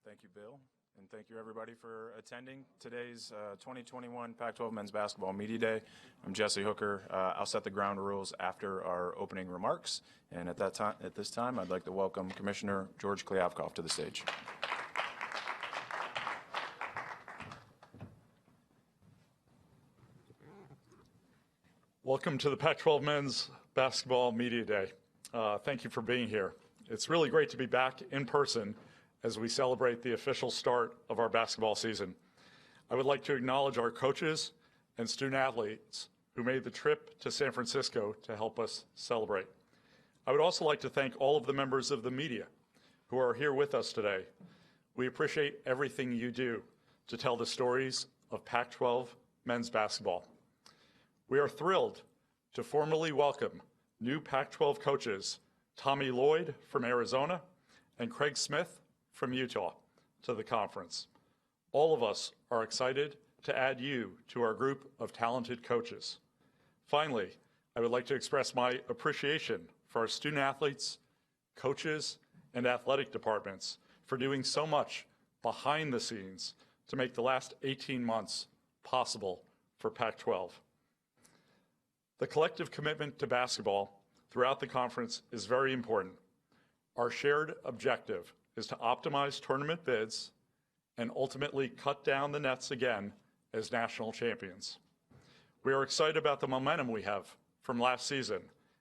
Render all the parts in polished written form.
Thank you, Bill, and thank you everybody for attending today's 2021 Pac-12 Men's Basketball Media Day. I'm Jesse Hooker. I'll set the ground rules after our opening remarks, and at this time, I'd like to welcome Commissioner George Kliavkoff to the stage. Welcome to the Pac-12 Men's Basketball Media Day. Thank you for being here. It's really great to be back in person as we celebrate the official start of our basketball season. I would like to acknowledge our coaches and student athletes who made the trip to San Francisco to help us celebrate. I would also like to thank all of the members of the media who are here with us today. We appreciate everything you do to tell the stories of Pac-12 men's basketball. We are thrilled to formally welcome new Pac-12 coaches Tommy Lloyd from Arizona and Craig Smith from Utah to the conference. All of us are excited to add you to our group of talented coaches. Finally, I would like to express my appreciation for our student athletes, coaches, and athletic departments for doing so much behind the scenes to make the last 18 months possible for Pac-12. The collective commitment to basketball throughout the conference is very important. Our shared objective is to optimize tournament bids and ultimately cut down the nets again as national champions. We are excited about the momentum we have from last season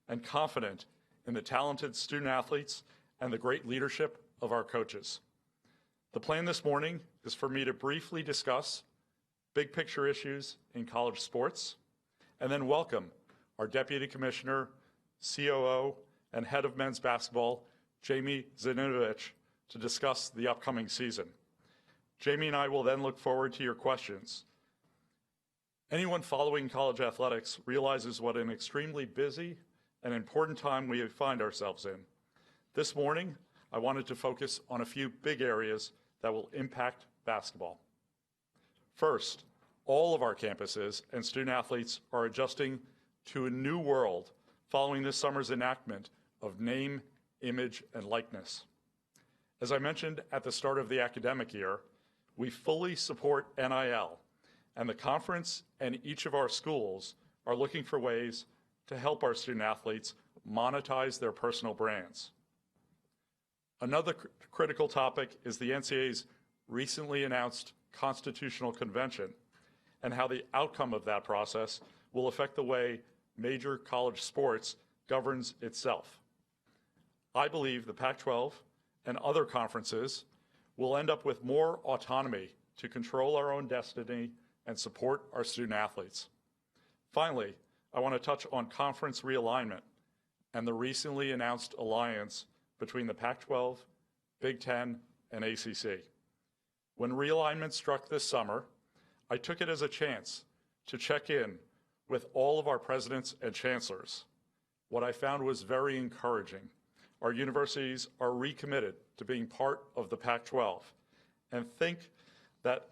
and confident in the talented student athletes and the great leadership of our coaches. The plan this morning is for me to briefly discuss big picture issues in college sports and then welcome our Deputy Commissioner, COO, and Head of Men's Basketball, Jamie Zaninovich, to discuss the upcoming season. Jamie and I will then look forward to your questions. Anyone following college athletics realizes what an extremely busy and important time we find ourselves in. This morning, I wanted to focus on a few big areas that will impact basketball. First, all of our campuses and student athletes are adjusting to a new world following this summer's enactment of name, image, and likeness. As I mentioned at the start of the academic year, we fully support NIL, and the conference and each of our schools are looking for ways to help our student athletes monetize their personal brands. Another critical topic is the NCAA's recently announced Constitutional Convention and how the outcome of that process will affect the way major college sports governs itself. I believe the Pac-12 and other conferences will end up with more autonomy to control our own destiny and support our student athletes. Finally, I want to touch on conference realignment and the recently announced alliance between the Pac-12, Big Ten, and ACC. When realignment struck this summer, I took it as a chance to check in with all of our presidents and chancellors. What I found was very encouraging. Our universities are recommitted to being part of the Pac-12 and think that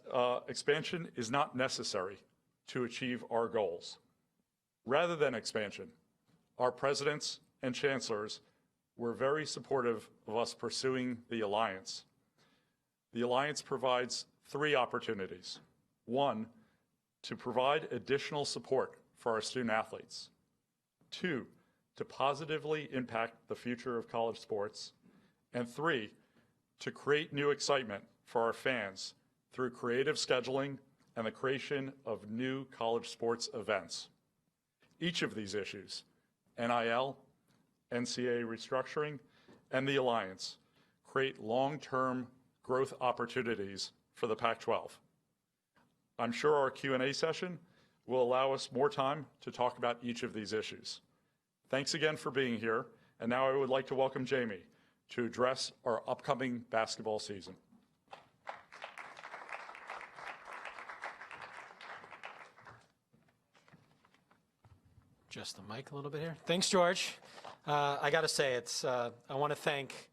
expansion is not necessary to achieve our goals. Rather than expansion, our presidents and chancellors were very supportive of us pursuing the alliance. The alliance provides three opportunities. One, to provide additional support for our student athletes. Two, to positively impact the future of college sports. And three, to create new excitement for our fans through creative scheduling and the creation of new college sports events. Each of these issues, NIL, NCAA restructuring, and the alliance, create long-term growth opportunities for the Pac-12. I'm sure our Q&A session will allow us more time to talk about each of these issues. Thanks again for being here, and now I would like to welcome Jamie to address our upcoming basketball season. Adjust the mic a little bit here. Thanks, George. I got to say, I want to thank,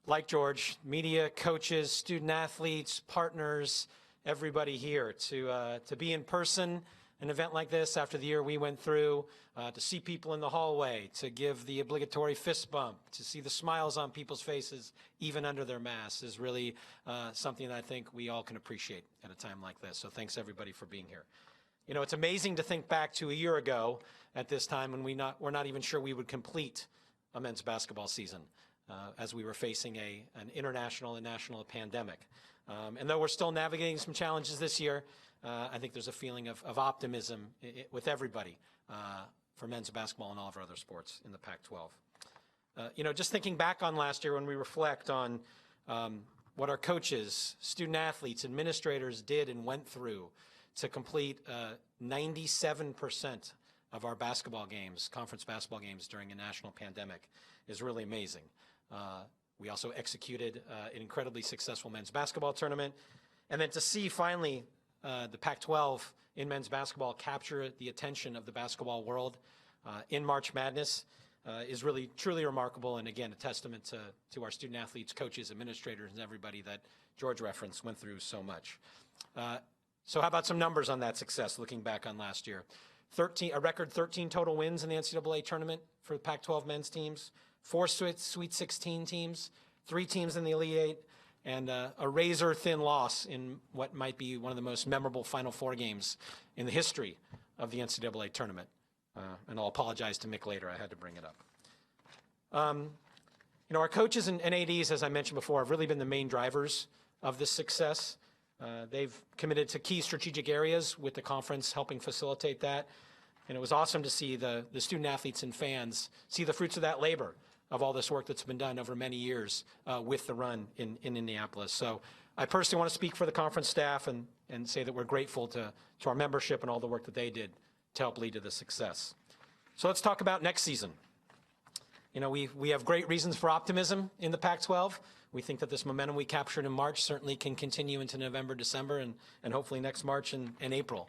like George, media, coaches, student athletes, partners, everybody here to be in person an event like this after the year we went through, to see people in the hallway, to give the obligatory fist bump, to see the smiles on people's faces, even under their masks, is really something that I think we all can appreciate at a time like this. So thanks everybody for being here. You know, it's amazing to think back to a year ago at this time when we're not even sure we would complete a men's basketball season as we were facing an international and national pandemic. And though we're still navigating some challenges this year, I think there's a feeling of optimism with everybody for men's basketball and all of our other sports in the Pac-12. You know, just thinking back on last year when we reflect on what our coaches, student athletes, administrators did and went through to complete 97% of our basketball games, conference basketball games during a national pandemic, is really amazing. We also executed an incredibly successful men's basketball tournament. And then to see finally the Pac-12 in men's basketball capture the attention of the basketball world in March Madness is really truly remarkable, and again, a testament to our student athletes, coaches, administrators, and everybody that George referenced went through so much. So how about some numbers on that success looking back on last year? A record 13 total wins in the NCAA tournament for the Pac-12 men's teams, 4 Sweet 16 teams, 3 teams in the Elite Eight, and a razor-thin loss in what might be one of the most memorable Final Four games in the history of the NCAA tournament. And I'll apologize to Mick later, I had to bring it up. You know, our coaches and ADs, as I mentioned before, have really been the main drivers of this success. They've committed to key strategic areas with the conference helping facilitate that. And it was awesome to see the student athletes and fans see the fruits of that labor, of all this work that's been done over many years with the run in Indianapolis. So I personally want to speak for the conference staff and say that we're grateful to our membership and all the work that they did to help lead to the success. So let's talk about next season. You know, we have great reasons for optimism in the Pac-12. We think that this momentum we captured in March certainly can continue into November, December, and hopefully next March and April.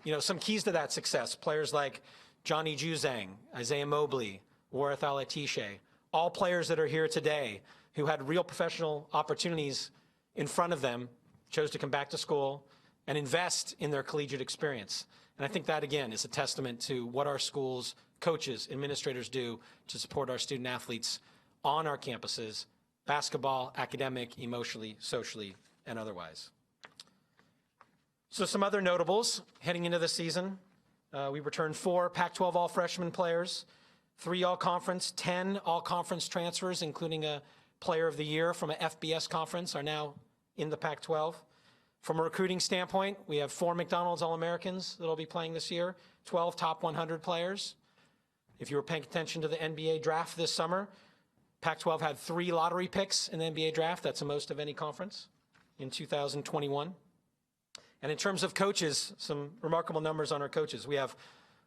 You know, some keys to that success, players like Johnny Juzang, Isaiah Mobley, Warith Alatishe, all players that are here today who had real professional opportunities in front of them, chose to come back to school and invest in their collegiate experience. And I think that, again, is a testament to what our schools, coaches, administrators do to support our student athletes on our campuses, basketball, academic, emotionally, socially, and otherwise. So some other notables heading into the season. We returned 4 Pac-12 all-freshman players, 3 all-conference, 10 all-conference transfers, including a player of the year from a FBS conference, are now in the Pac-12. From a recruiting standpoint, we have 4 McDonald's All-Americans that will be playing this year, 12 top 100 players. If you were paying attention to the NBA draft this summer, Pac-12 had 3 lottery picks in the NBA draft. That's the most of any conference in 2021. And in terms of coaches, some remarkable numbers on our coaches. We have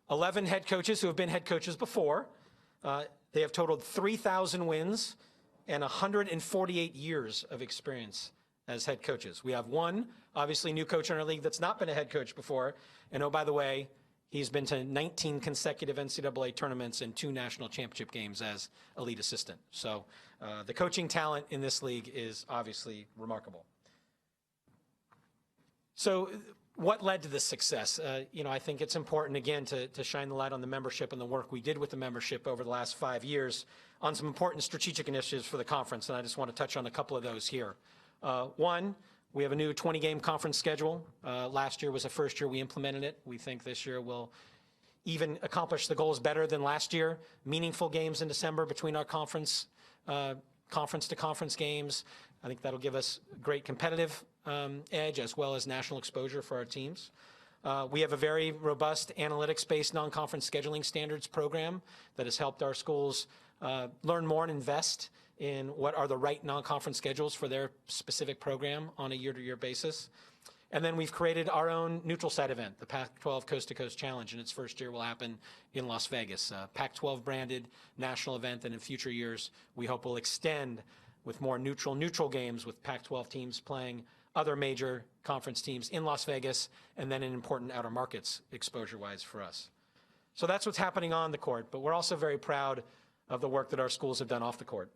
11 head coaches who have been head coaches before. They have totaled 3,000 wins and 148 years of experience as head coaches. We have 1, obviously, new coach in our league that's not been a head coach before. And oh, by the way, he's been to 19 consecutive NCAA tournaments and 2 national championship games as a lead assistant. So the coaching talent in this league is obviously remarkable. So what led to this success? You know, I think it's important, again, to shine the light on the membership and the work we did with the membership over the last 5 years on some important strategic initiatives for the conference, and I just want to touch on a couple of those here. 1, we have a new 20-game conference schedule. Last year was the first year we implemented it. We think this year we'll even accomplish the goals better than last year. Meaningful games in December between our conference-to-conference games. I think that'll give us great competitive edge as well as national exposure for our teams. We have a very robust analytics-based non-conference scheduling standards program that has helped our schools learn more and invest in what are the right non-conference schedules for their specific program on a year-to-year basis. And then we've created our own neutral site event, the Pac-12 Coast to Coast Challenge, and its first year will happen in Las Vegas. Pac-12 branded national event, and in future years, we hope will extend with more neutral games with Pac-12 teams playing other major conference teams in Las Vegas, and then in important outer markets exposure-wise for us. So that's what's happening on the court, but we're also very proud of the work that our schools have done off the court.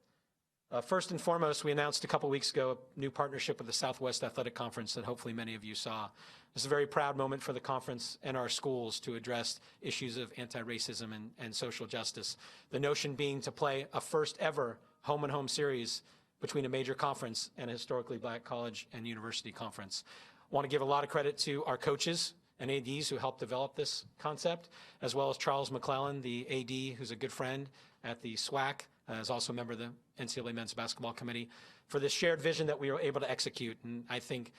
First and foremost, we announced a couple weeks ago a new partnership with the Southwest Athletic Conference that hopefully many of you saw. This is a very proud moment for the conference and our schools to address issues of anti-racism and social justice. The notion being to play a first ever home-and-home series between a major conference and a historically black college and university conference. I want to give a lot of credit to our coaches and ADs who helped develop this concept, as well as Charles McClellan, the AD, who's a good friend at the SWAC, is also a member of the NCAA Men's Basketball Committee, for this shared vision that we were able to execute. And I think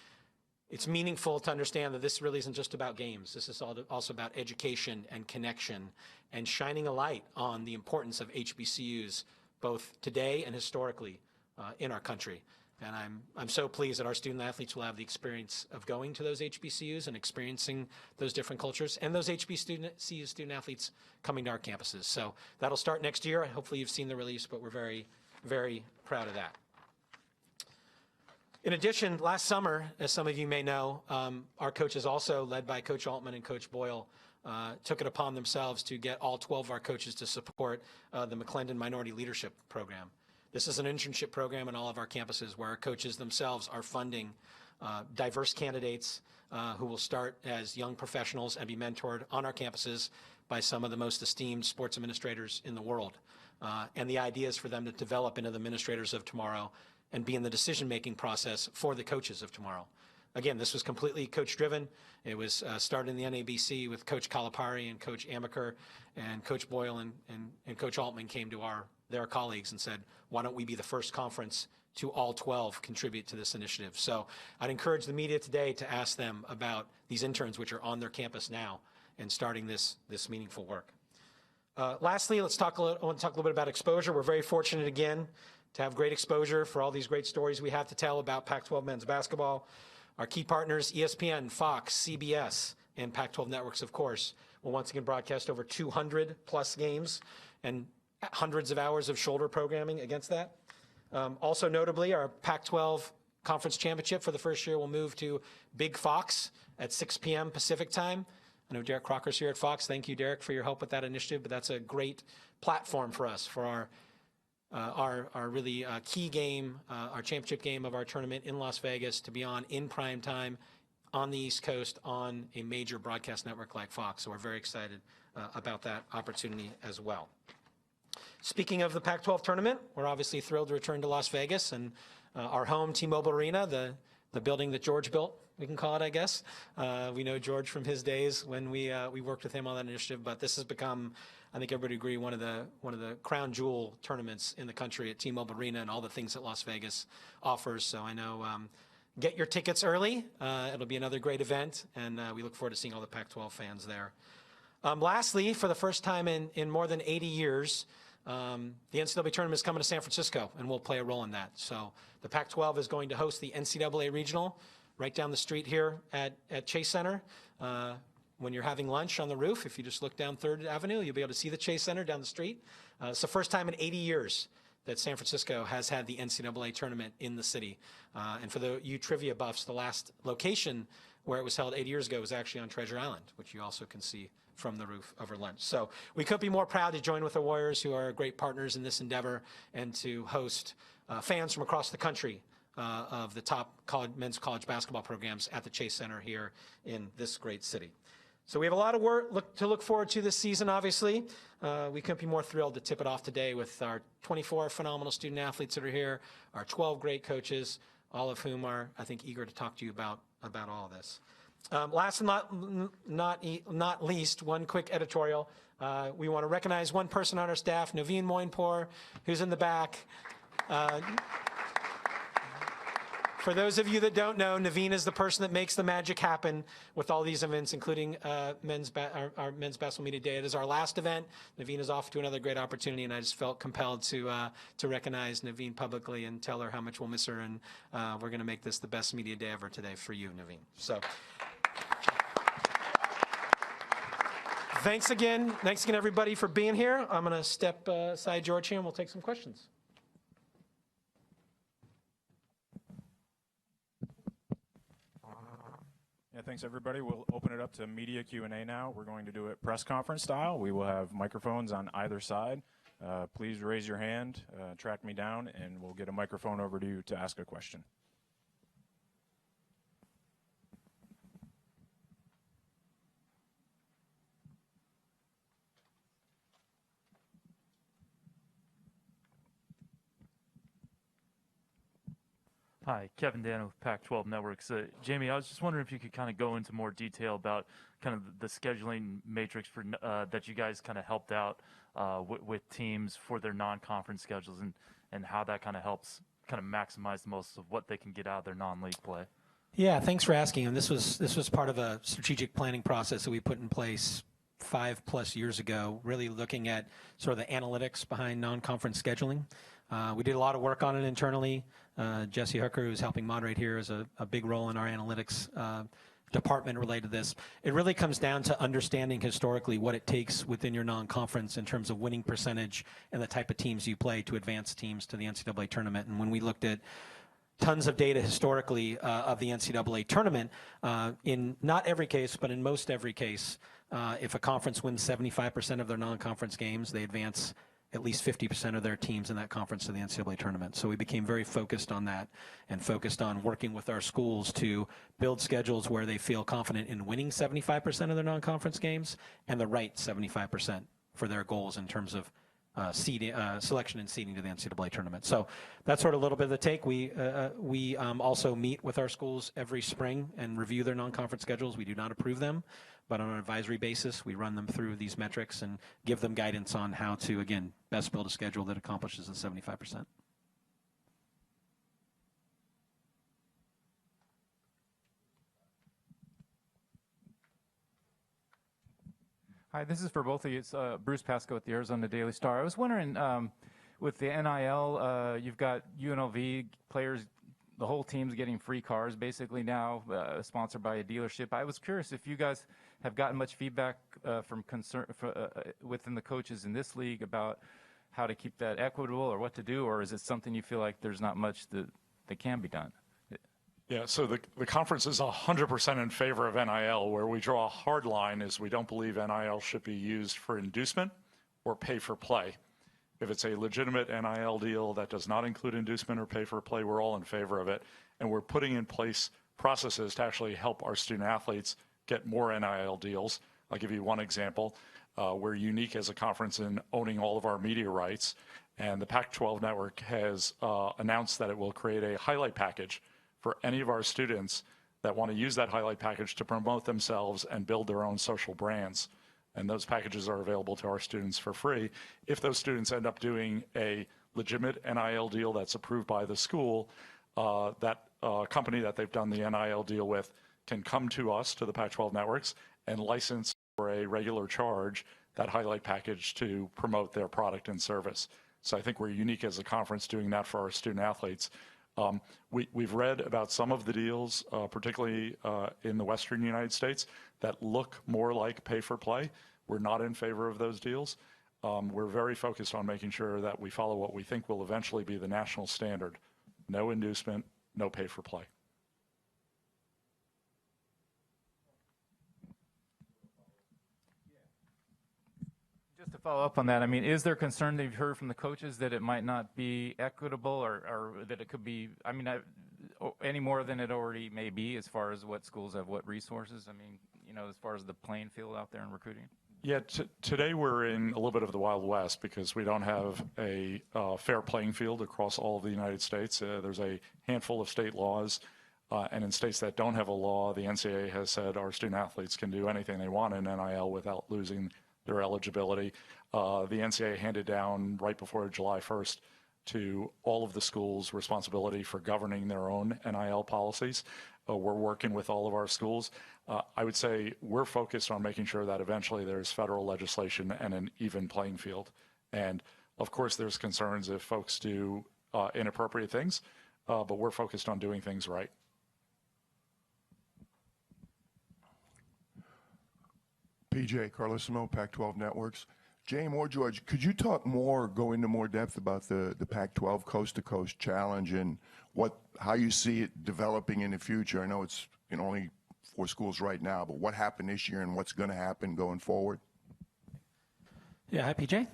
it's meaningful to understand that this really isn't just about games. This is also about education and connection and shining a light on the importance of HBCUs, both today and historically in our country. And I'm so pleased that our student athletes will have the experience of going to those HBCUs and experiencing those different cultures, and those HBCU student athletes coming to our campuses. So that'll start next year. Hopefully you've seen the release, but we're very, very proud of that. In addition, last summer, as some of you may know, our coaches also, led by Coach Altman and Coach Boyle, took it upon themselves to get all 12 of our coaches to support the McClendon Minority Leadership Program. This is an internship program on all of our campuses where our coaches themselves are funding diverse candidates who will start as young professionals and be mentored on our campuses by some of the most esteemed sports administrators in the world. And the idea is for them to develop into the administrators of tomorrow and be in the decision-making process for the coaches of tomorrow. Again, this was completely coach-driven. It was started in the NABC with Coach Calipari and Coach Amaker, and Coach Boyle and Coach Altman came to their colleagues and said, why don't we be the first conference to all 12 contribute to this initiative? So I'd encourage the media today to ask them about these interns which are on their campus now and starting this meaningful work. Lastly, I want to talk a little bit about exposure. We're very fortunate again to have great exposure for all these great stories we have to tell about Pac-12 men's basketball. Our key partners, ESPN, Fox, CBS, and Pac-12 Networks, of course, will once again broadcast over 200 plus games and hundreds of hours of shoulder programming against that. Also notably, our Pac-12 Conference Championship for the first year will move to Big Fox at 6 p.m. Pacific time. I know Derek Crocker's here at Fox. Thank you, Derek, for your help with that initiative, but that's a great platform for us for our really key game, our championship game of our tournament in Las Vegas to be on in prime time on the East Coast on a major broadcast network like Fox. So we're very excited about that opportunity as well. Speaking of the Pac-12 tournament, we're obviously thrilled to return to Las Vegas and our home T-Mobile Arena, the building that George built, we can call it, I guess. We know George from his days when we worked with him on that initiative, but this has become, I think everybody agree, one of the crown jewel tournaments in the country at T-Mobile Arena and all the things that Las Vegas offers. So I know, get your tickets early. It'll be another great event, and we look forward to seeing all the Pac-12 fans there. Lastly, for the first time in more than 80 years, the NCAA tournament is coming to San Francisco, and we'll play a role in that. So the Pac-12 is going to host the NCAA Regional right down the street here at Chase Center. When you're having lunch on the roof, if you just look down 3rd Avenue, you'll be able to see the Chase Center down the street. It's the first time in 80 years that San Francisco has had the NCAA tournament in the city. And for you trivia buffs, the last location where it was held 80 years ago was actually on Treasure Island, which you also can see from the roof over lunch. So we couldn't be more proud to join with the Warriors, who are great partners in this endeavor, and to host fans from across the country of the top men's college basketball programs at the Chase Center here in this great city. So we have a lot of work to look forward to this season, obviously. We couldn't be more thrilled to tip it off today with our 24 phenomenal student athletes that are here, our 12 great coaches, all of whom are, I think, eager to talk to you about all of this. Last and not least, one quick editorial. We want to recognize one person on our staff, Naveen Moinpour, who's in the back. For those of you that don't know, Naveen is the person that makes the magic happen with all these events, including our Men's Basketball Media Day. It is our last event. Naveen is off to another great opportunity, and I just felt compelled to recognize Naveen publicly and tell her how much we'll miss her, and we're going to make this the best media day ever today for you, Naveen. So thanks again, everybody, for being here. I'm going to step aside George here, and we'll take some questions. Yeah, thanks everybody. We'll open it up to media Q&A now. We're going to do it press conference style. We will have microphones on either side. please raise your hand, track me down, and we'll get a microphone over to you to ask a question. Hi, Kevin Dan with Pac-12 Networks. Jamie, I was just wondering if you could kind of go into more detail about kind of the scheduling matrix for that you guys kind of helped out with teams for their non-conference schedules, and how that kind of helps kind of maximize the most of what they can get out of their non-league play. Yeah, thanks for asking. And this was part of a strategic planning process that we put in place 5+ years ago, really looking at sort of the analytics behind non-conference scheduling. We did a lot of work on it internally. Jesse Hooker, who's helping moderate here, has a big role in our analytics department related to this. It really comes down to understanding historically what it takes within your non-conference in terms of winning percentage and the type of teams you play to advance teams to the NCAA tournament. And when we looked at tons of data historically of the NCAA tournament, in not every case, but in most every case, if a conference wins 75% of their non-conference games, they advance at least 50% of their teams in that conference to the NCAA tournament. So we became very focused on that and focused on working with our schools to build schedules where they feel confident in winning 75% of their non-conference games and the right 75% for their goals in terms of selection and seeding to the NCAA tournament. So that's sort of a little bit of the take. We also meet with our schools every spring and review their non-conference schedules. We do not approve them, but on an advisory basis, we run them through these metrics and give them guidance on how to, again, best build a schedule that accomplishes the 75%. Hi, this is for both of you. It's Bruce Pasco with the Arizona Daily Star. I was wondering, with the NIL, you've got UNLV players, the whole team's getting free cars basically now, sponsored by a dealership. I was curious if you guys have gotten much feedback from within the coaches in this league about how to keep that equitable or what to do, or is it something you feel like there's not much that can be done? Yeah, so the conference is 100% in favor of NIL. Where we draw a hard line is we don't believe NIL should be used for inducement or pay for play. If it's a legitimate NIL deal that does not include inducement or pay for play, we're all in favor of it. And we're putting in place processes to actually help our student athletes get more NIL deals. I'll give you one example. We're unique as a conference in owning all of our media rights. And the Pac-12 Network has announced that it will create a highlight package for any of our students that want to use that highlight package to promote themselves and build their own social brands. And those packages are available to our students for free. If those students end up doing a legitimate NIL deal that's approved by the school, that company that they've done the NIL deal with can come to us, to the Pac-12 Networks, and license for a regular charge that highlight package to promote their product and service. So I think we're unique as a conference doing that for our student athletes. We've read about some of the deals, particularly in the Western United States, that look more like pay for play. We're not in favor of those deals. We're very focused on making sure that we follow what we think will eventually be the national standard. No inducement, no pay for play. Just to follow up on that, I mean, is there concern that you've heard from the coaches that it might not be equitable or that it could be, I mean, any more than it already may be as far as what schools have what resources? I mean, you know, as far as the playing field out there in recruiting? Yeah, today we're in a little bit of the Wild West because we don't have a fair playing field across all of the United States. There's a handful of state laws, and in states that don't have a law, the NCAA has said our student athletes can do anything they want in NIL without losing their eligibility. The NCAA handed down right before July 1st to all of the schools responsibility for governing their own NIL policies. We're working with all of our schools. I would say we're focused on making sure that eventually there's federal legislation and an even playing field. And of course, there's concerns if folks do inappropriate things, but we're focused on doing things right. PJ Carlissimo, Pac-12 Networks. James or George, could you talk more, go into more depth about the Pac-12 coast-to-coast challenge and how you see it developing in the future? I know it's only 4 schools right now, but what happened this year and what's going to happen going forward? Yeah, hi, PJ.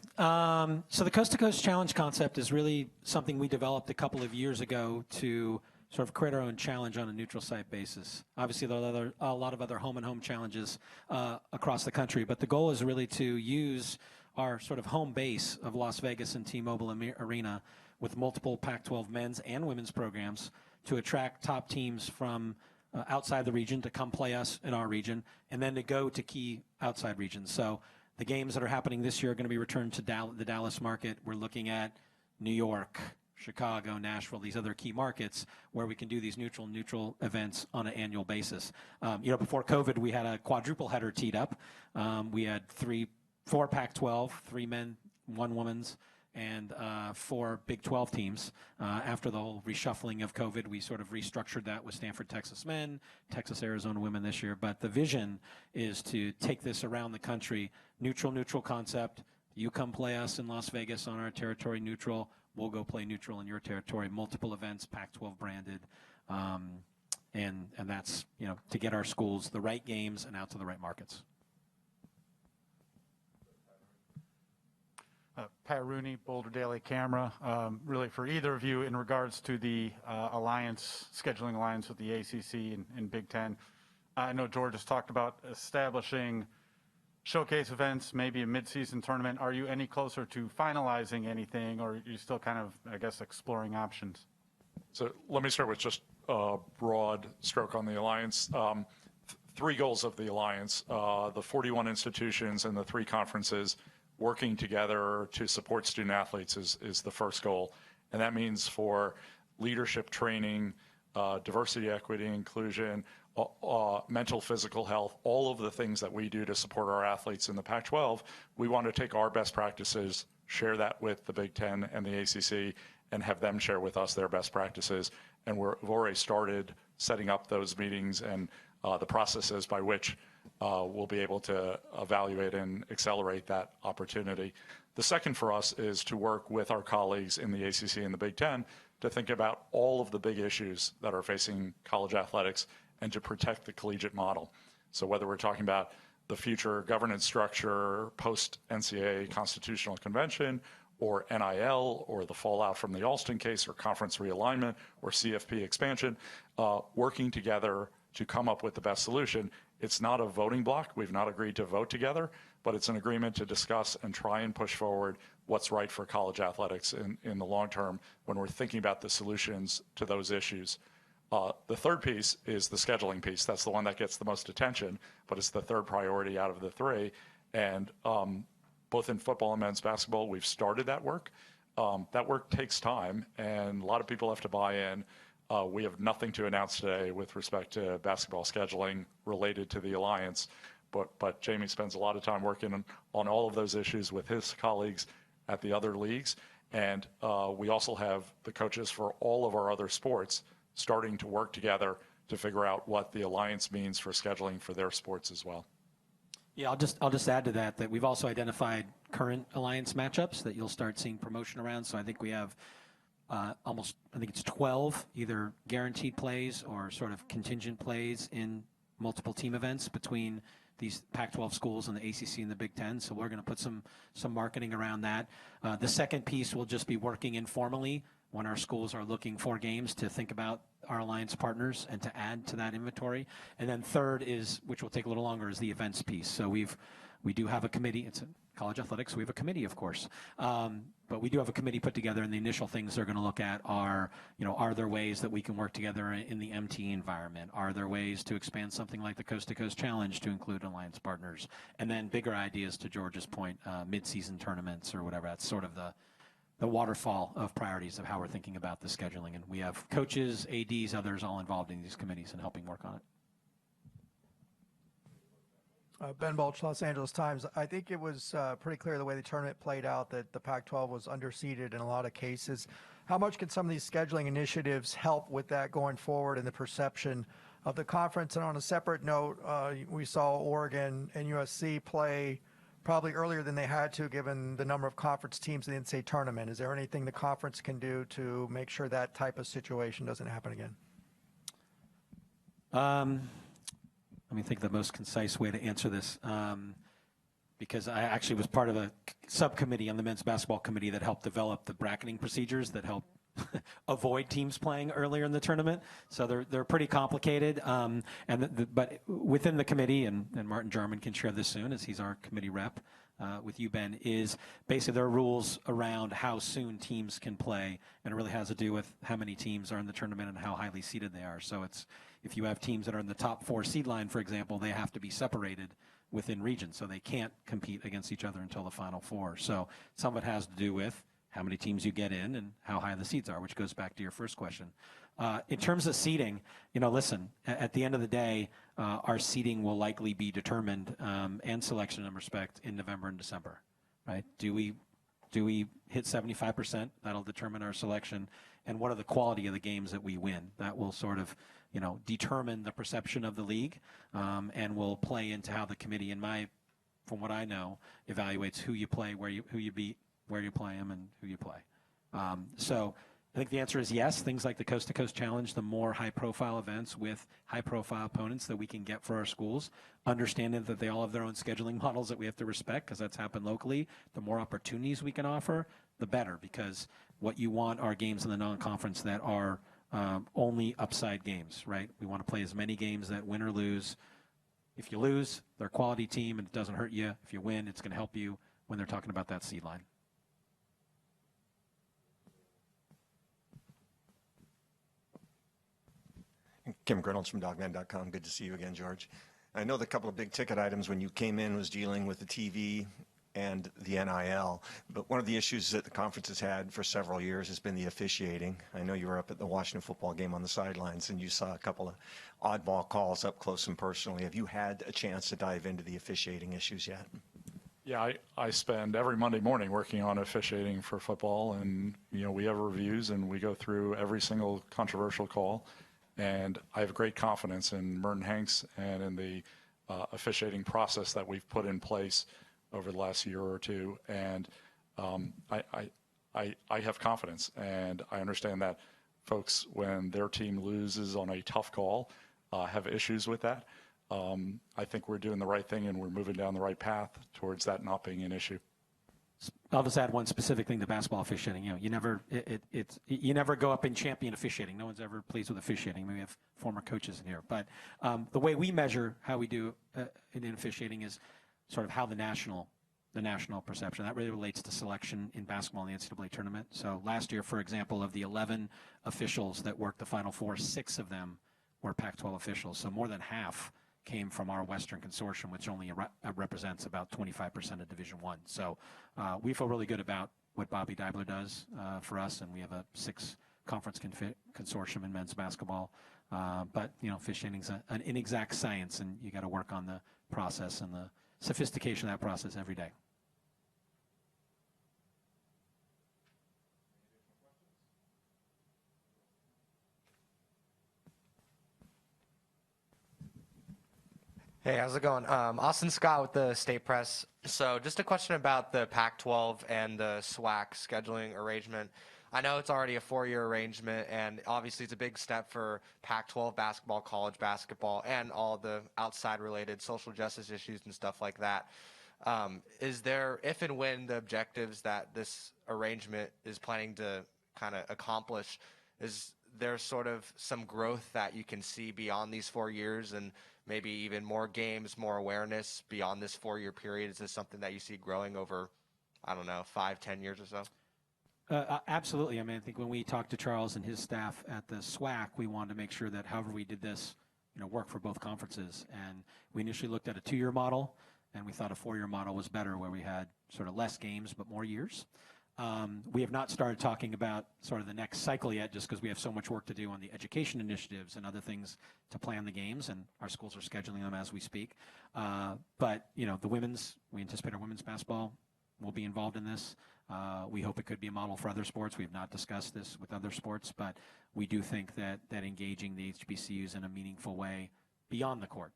So the Coast to Coast Challenge concept is really something we developed a couple of years ago to sort of create our own challenge on a neutral site basis. Obviously, there are a lot of other home-and-home challenges across the country, but the goal is really to use our sort of home base of Las Vegas and T-Mobile Arena with multiple Pac-12 men's and women's programs to attract top teams from outside the region to come play us in our region, and then to go to key outside regions. So the games that are happening this year are going to be returned to the Dallas market. We're looking at New York, Chicago, Nashville, these other key markets where we can do these neutral events on an annual basis. Before COVID, we had a quadruple header teed up. We had four Pac-12, 3 men, 1 women's, and 4 Big 12 teams. After the whole reshuffling of COVID, we sort of restructured that with Stanford, Texas men, Texas, Arizona women this year. But the vision is to take this around the country, neutral concept. You come play us in Las Vegas on our territory, neutral. We'll go play neutral in your territory. Multiple events, Pac-12 branded. And that's, to get our schools the right games and out to the right markets. Pat Rooney, Boulder Daily Camera. Really for either of you in regards to the scheduling alliance with the ACC and Big Ten. I know George has talked about establishing showcase events, maybe a mid-season tournament. Are you any closer to finalizing anything, or are you still kind of, I guess, exploring options? So let me start with just a broad stroke on the alliance. 3 goals of the alliance, the 41 institutions and the 3 conferences working together to support student athletes is the first goal. And that means for leadership training, diversity, equity, inclusion, mental, physical health, all of the things that we do to support our athletes in the Pac-12, we want to take our best practices, share that with the Big Ten and the ACC, and have them share with us their best practices. And we've already started setting up those meetings and the processes by which we'll be able to evaluate and accelerate that opportunity. The second for us is to work with our colleagues in the ACC and the Big Ten to think about all of the big issues that are facing college athletics and to protect the collegiate model. So whether we're talking about the future governance structure, post-NCAA constitutional convention, or NIL, or the fallout from the Alston case, or conference realignment, or CFP expansion, working together to come up with the best solution. It's not a voting block. We've not agreed to vote together, but it's an agreement to discuss and try and push forward what's right for college athletics in the long term when we're thinking about the solutions to those issues. The third piece is the scheduling piece. That's the one that gets the most attention, but it's the third priority out of the 3. And both in football and men's basketball, we've started that work. That work takes time, and a lot of people have to buy in. We have nothing to announce today with respect to basketball scheduling related to the alliance, but Jamie spends a lot of time working on all of those issues with his colleagues at the other leagues. And we also have the coaches for all of our other sports starting to work together to figure out what the alliance means for scheduling for their sports as well. Yeah, I'll just add to that we've also identified current alliance matchups that you'll start seeing promotion around. So I think we have I think it's 12 either guaranteed plays or sort of contingent plays in multiple team events between these Pac-12 schools and the ACC and the Big Ten. So we're going to put some marketing around that. The second piece will just be working informally when our schools are looking for games to think about our alliance partners and to add to that inventory. And then third is, which will take a little longer, is the events piece. So we do have a committee. It's college athletics, so we have a committee, of course. But we do have a committee put together, and the initial things they're going to look at are, are there ways that we can work together in the MT environment? Are there ways to expand something like the Coast to Coast Challenge to include alliance partners? And then bigger ideas, to George's point, mid-season tournaments or whatever. That's sort of the waterfall of priorities of how we're thinking about the scheduling. And we have coaches, ADs, others all involved in these committees and helping work on it. Ben Balch, Los Angeles Times. I think it was pretty clear the way the tournament played out that the Pac-12 was underseeded in a lot of cases. How much can some of these scheduling initiatives help with that going forward and the perception of the conference? And on a separate note, we saw Oregon and USC play probably earlier than they had to, given the number of conference teams in the NCAA tournament. Is there anything the conference can do to make sure that type of situation doesn't happen again? Let me think of the most concise way to answer this. because I actually was part of a subcommittee on the men's basketball committee that helped develop the bracketing procedures that help avoid teams playing earlier in the tournament. So they're pretty complicated. But within the committee, and Martin Jarman can share this soon as he's our committee rep with you, Ben, is basically there are rules around how soon teams can play, and it really has to do with how many teams are in the tournament and how highly seeded they are. So it's, if you have teams that are in the top 4 seed line, for example, they have to be separated within regions, so they can't compete against each other until the Final Four. So some of it has to do with how many teams you get in and how high the seeds are, which goes back to your first question. In terms of seeding, listen, at the end of the day, our seeding will likely be determined, and selection in respect, in November and December, right? Do we hit 75%? That'll determine our selection. And what are the quality of the games that we win? That will sort of, determine the perception of the league, and will play into how the committee, from what I know, evaluates who you play, who you beat, where you play them, and who you play. So I think the answer is yes. Things like the Coast to Coast Challenge, the more high-profile events with high-profile opponents that we can get for our schools, understanding that they all have their own scheduling models that we have to respect, because that's happened locally. The more opportunities we can offer, the better, because what you want are games in the non-conference that are only upside games, right? We want to play as many games that win or lose. If you lose, they're a quality team and it doesn't hurt you. If you win, it's going to help you when they're talking about that seed line. Kim Grinolds from Dogman.com. Good to see you again, George. I know the couple of big ticket items when you came in was dealing with the TV and the NIL, but one of the issues that the conference has had for several years has been the officiating. I know you were up at the Washington football game on the sidelines and you saw a couple of oddball calls up close and personally. Have you had a chance to dive into the officiating issues yet? Yeah, I spend every Monday morning working on officiating for football, and we have reviews and we go through every single controversial call. And I have great confidence in Merton Hanks and in the officiating process that we've put in place over the last year or two. And I have confidence, and I understand that folks, when their team loses on a tough call, have issues with that. I think we're doing the right thing, and we're moving down the right path towards that not being an issue. I'll just add one specific thing to basketball officiating. You never go up and champion officiating. No one's ever pleased with officiating. We have former coaches in here, but the way we measure how we do in officiating is sort of how the national perception. That really relates to selection in basketball in the NCAA tournament. So last year, for example, of the 11 officials that worked the Final Four, 6 of them were Pac-12 officials. So more than half came from our Western Consortium, which only represents about 25% of Division I. So we feel really good about what Bobby Deibler does for us, and we have a 6-conference consortium in men's basketball. But officiating is an inexact science, and you got to work on the process and the sophistication of that process every day. Hey, how's it going? Austin Scott with the State Press. So just a question about the Pac-12 and the SWAC scheduling arrangement. I know it's already a 4-year arrangement, and obviously it's a big step for Pac-12 basketball, college basketball, and all the outside related social justice issues and stuff like that. Is there, if and when the objectives that this arrangement is planning to kind of accomplish, is there sort of some growth that you can see beyond these 4 years, and maybe even more games, more awareness beyond this 4-year period? Is this something that you see growing over, I don't know, 5, 10 years or so? Absolutely. I mean, I think when we talked to Charles and his staff at the SWAC, we wanted to make sure that however we did this, work for both conferences. And we initially looked at a 2-year model, and we thought a 4-year model was better, where we had sort of less games but more years. We have not started talking about sort of the next cycle yet, just because we have so much work to do on the education initiatives and other things to plan the games, and our schools are scheduling them as we speak. But we anticipate our women's basketball will be involved in this. We hope it could be a model for other sports. We have not discussed this with other sports, but we do think that engaging the HBCUs in a meaningful way beyond the court,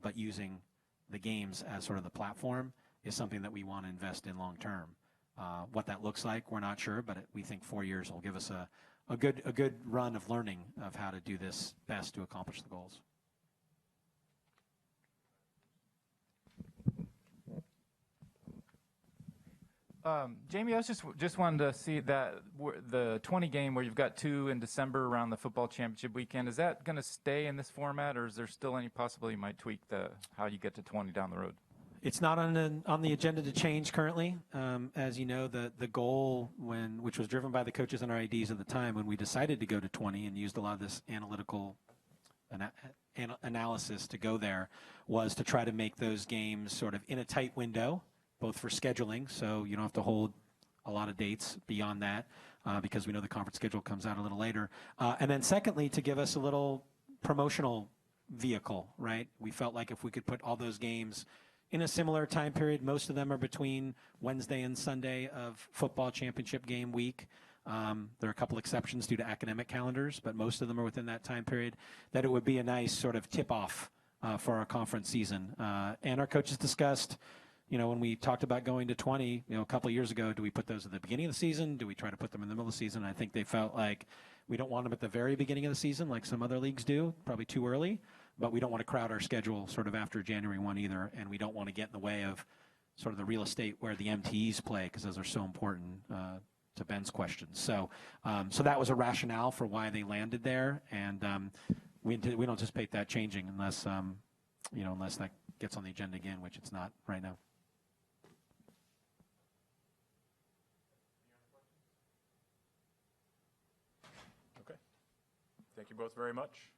but using the games as sort of the platform, is something that we want to invest in long term. What that looks like, we're not sure, but we think 4 years will give us a good run of learning of how to do this best to accomplish the goals. Jamie, I was just wanted to see that the 20 game where you've got 2 in December around the football championship weekend. Is that going to stay in this format, or is there still any possibility you might tweak how you get to 20 down the road? It's not on the agenda to change currently. As you know, the goal, which was driven by the coaches and our IDs at the time, when we decided to go to 20 and used a lot of this analytical analysis to go there, was to try to make those games sort of in a tight window, both for scheduling, so you don't have to hold a lot of dates beyond that, because we know the conference schedule comes out a little later. And then secondly, to give us a little promotional vehicle, right? We felt like if we could put all those games in a similar time period, most of them are between Wednesday and Sunday of football championship game week. There are a couple exceptions due to academic calendars, but most of them are within that time period, that it would be a nice sort of tip-off for our conference season. And our coaches discussed, when we talked about going to 20, a couple of years ago, do we put those at the beginning of the season? Do we try to put them in the middle of the season? I think they felt like we don't want them at the very beginning of the season like some other leagues do, probably too early, but we don't want to crowd our schedule sort of after January 1 either, and we don't want to get in the way of sort of the real estate where the MTEs play, because those are so important to Ben's questions. So that was a rationale for why they landed there, and we don't anticipate that changing unless that gets on the agenda again, which it's not right now. Okay. Thank you both very much.